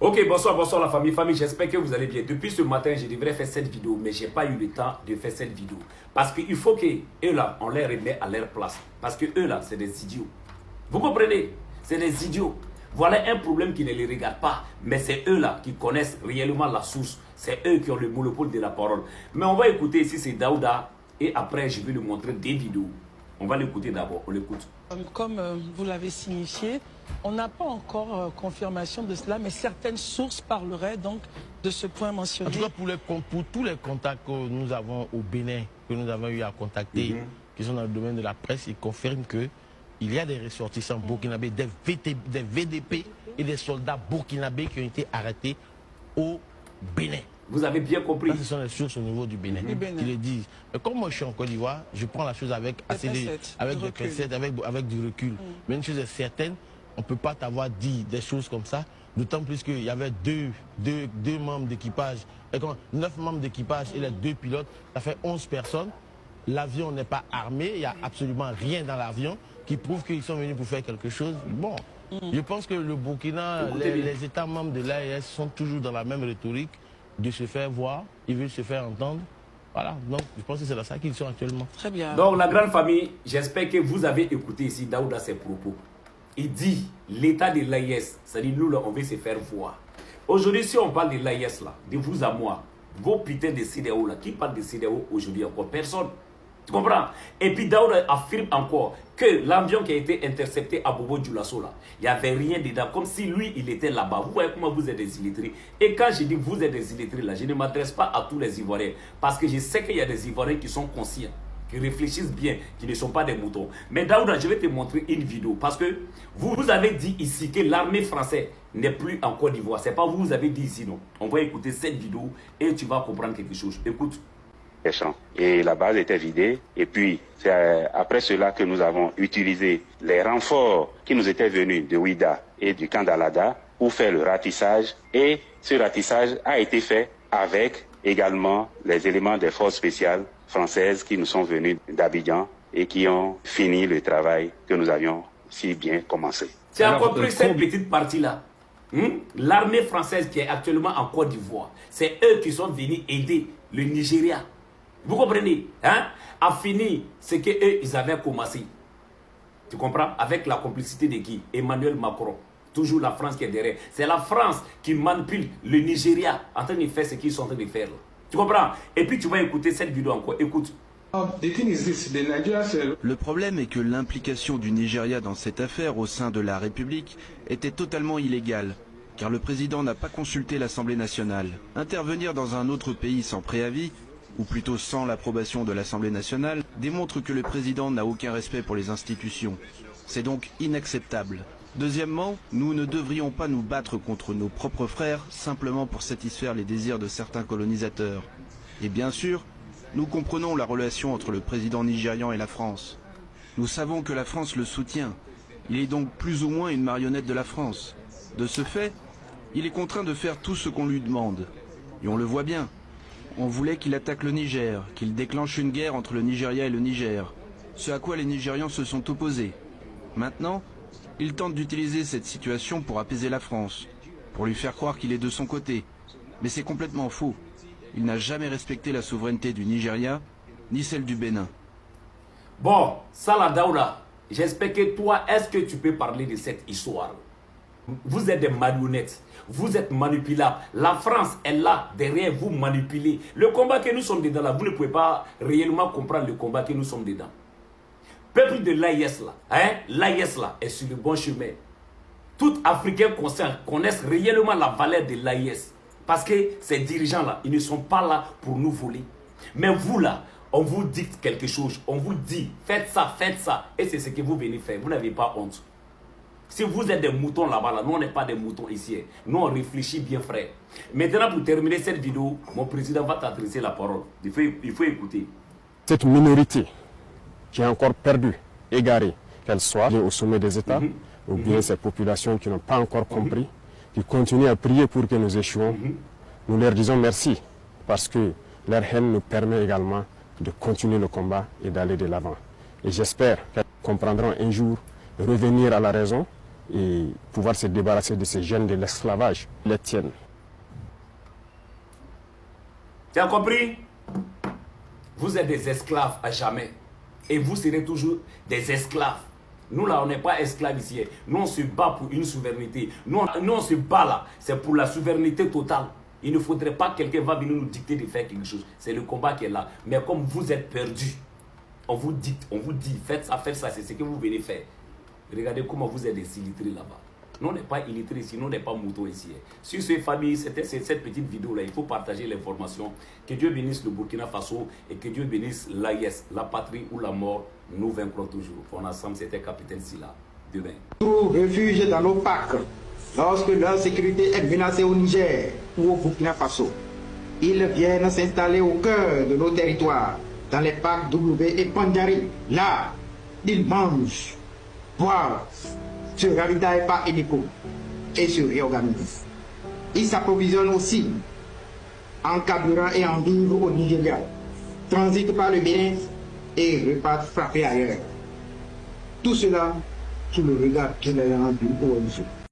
Ok, bonsoir la famille. J'espère que vous allez bien. Depuis ce matin, je devrais faire cette vidéo, mais je n'ai pas eu le temps de faire cette vidéo. Parce qu'il faut qu'eux là, on les remet à leur place. Parce que eux là, c'est des idiots. Vous comprenez? C'est des idiots. Voilà un problème qui ne les regarde pas. Mais c'est eux là qui connaissent réellement la source. C'est eux qui ont le monopole de la parole. Mais on va écouter ici, c'est Daouda. Et après, je vais lui montrer des vidéos. On va l'écouter d'abord. On l'écoute. Comme vous l'avez signifié, on n'a pas encore confirmation de cela, mais certaines sources parleraient donc de ce point mentionné. En tout cas, pour tous les contacts que nous avons au Bénin, que nous avons eu à contacter, qui sont dans le domaine de la presse, ils confirment qu'il y a des ressortissants burkinabés, des VDP et des soldats burkinabés qui ont été arrêtés au Bénin. Vous avez bien compris. Ça, ce sont les sources au niveau du Bénin qui le disent. Mais comme moi je suis en Côte d'Ivoire, je prends la chose avec des pincettes, avec du recul. Mais une chose est certaine, on ne peut pas t'avoir dit des choses comme ça, d'autant plus qu'il y avait deux membres d'équipage, 9 membres d'équipage et les 2 pilotes, ça fait 11 personnes. L'avion n'est pas armé, il n'y a absolument rien dans l'avion qui prouve qu'ils sont venus pour faire quelque chose. Bon, je pense que le Burkina, les États membres de l'AES sont toujours dans la même rhétorique de se faire voir, ils veulent se faire entendre. Voilà, donc je pense que c'est dans ça qu'ils sont actuellement. Très bien. Donc la grande famille, j'espère que vous avez écouté ici Daouda ses propos. Il dit l'état de l'AIS, c'est-à-dire nous là, on veut se faire voir. Aujourd'hui, si on parle de l'AIS là, de vous à moi, vos putains de CDAO là, qui parle de CDAO aujourd'hui encore? Personne. Tu comprends? Et puis Daouda affirme encore que l'avion qui a été intercepté à Bobo Dioulasso là, il n'y avait rien dedans, comme si lui il était là-bas. Vous voyez comment vous êtes des illettrés. Et quand je dis que vous êtes des illettrés là, je ne m'adresse pas à tous les Ivoiriens. Parce que je sais qu'il y a des Ivoiriens qui sont conscients, qui réfléchissent bien, qui ne sont pas des moutons. Mais Daouda, je vais te montrer une vidéo. Parce que vous avez dit ici que l'armée française n'est plus en Côte d'Ivoire. C'est pas vous avez dit ici, non. On va écouter cette vidéo et tu vas comprendre quelque chose. Écoute. Et la base était vidée. Et puis, c'est après cela que nous avons utilisé les renforts qui nous étaient venus de Ouida et du camp d'Alada pour faire le ratissage. Et ce ratissage a été fait avec également les éléments des forces spéciales françaises qui nous sont venus d'Abidjan et qui ont fini le travail que nous avions si bien commencé. Tu as compris cette petite partie-là? L'armée française qui est actuellement en Côte d'Ivoire, c'est eux qui sont venus aider le Nigeria. Vous comprenez? À finir ce qu'eux, ils avaient commencé. Tu comprends? Avec la complicité de qui? Emmanuel Macron. Toujours la France qui est derrière. C'est la France qui manipule le Nigeria en train de faire ce qu'ils sont en train de faire. Tu comprends? Et puis tu vas écouter cette vidéo encore. Écoute. Le problème est que l'implication du Nigeria dans cette affaire au sein de la République était totalement illégale, car le président n'a pas consulté l'Assemblée nationale. Intervenir dans un autre pays sans préavis, ou plutôt sans l'approbation de l'Assemblée nationale, démontre que le président n'a aucun respect pour les institutions. C'est donc inacceptable. Deuxièmement, nous ne devrions pas nous battre contre nos propres frères simplement pour satisfaire les désirs de certains colonisateurs. Et bien sûr, nous comprenons la relation entre le président nigérian et la France. Nous savons que la France le soutient. Il est donc plus ou moins une marionnette de la France. De ce fait, il est contraint de faire tout ce qu'on lui demande. Et on le voit bien. On voulait qu'il attaque le Niger, qu'il déclenche une guerre entre le Nigeria et le Niger, ce à quoi les Nigérians se sont opposés. Maintenant, il tente d'utiliser cette situation pour apaiser la France, pour lui faire croire qu'il est de son côté. Mais c'est complètement faux. Il n'a jamais respecté la souveraineté du Nigeria, ni celle du Bénin. Bon, Salah Daouda, j'espère que toi, est-ce que tu peux parler de cette histoire? Vous êtes des marionnettes, vous êtes manipulables. La France est là, derrière vous, manipulez. Le combat que nous sommes dedans là, vous ne pouvez pas réellement comprendre le combat que nous sommes dedans. Peuple de l'AIS là, l'AIS là est sur le bon chemin. Tout Africain conscient connaissent réellement la valeur de l'AIS. Parce que ces dirigeants là, ils ne sont pas là pour nous voler. Mais vous là, on vous dicte quelque chose, on vous dit, faites ça, et c'est ce que vous venez faire. Vous n'avez pas honte. Si vous êtes des moutons là-bas, là, nous on n'est pas des moutons ici. Nous on réfléchit bien, frère. Maintenant, pour terminer cette vidéo, mon président va t'adresser la parole. Il faut écouter. Cette minorité qui est encore perdue, égarée, qu'elle soit au sommet des États, ou bien ces populations qui n'ont pas encore compris, qui continuent à prier pour que nous échouons, nous leur disons merci, parce que leur haine nous permet également de continuer le combat et d'aller de l'avant. Et j'espère qu'elles comprendront un jour revenir à la raison et pouvoir se débarrasser de ces jeunes de l'esclavage, les tiennent. Tu as compris? Vous êtes des esclaves à jamais. Et vous serez toujours des esclaves. Nous là, on n'est pas esclaves ici. Nous, on se bat pour une souveraineté. Nous, on se bat là. C'est pour la souveraineté totale. Il ne faudrait pas que quelqu'un va venir nous dicter de faire quelque chose. C'est le combat qui est là. Mais comme vous êtes perdus, on vous dit, faites ça, c'est ce que vous venez faire. Regardez comment vous êtes des illettrés là-bas. Nous, on n'est pas illettrés ici, nous, on n'est pas moutons ici. Sur ces familles, c'était cette petite vidéo-là. Il faut partager l'information. Que Dieu bénisse le Burkina Faso et que Dieu bénisse l'AIS, la patrie ou la mort. Nous vaincrons toujours. On ensemble, c'était Capitaine Silla. Demain. Trouvent refuge dans nos parcs lorsque leur sécurité est menacée au Niger ou au Burkina Faso. Ils viennent s'installer au cœur de nos territoires, dans les parcs W et Pandjari. Là, ils mangent, boivent, se ravitaillent par hélico et se réorganisent. Ils s'approvisionnent aussi en carburant et en vivres au Nigeria, transitent par le Bénin et repartent frapper ailleurs. Tout cela sous le regard général du ONG.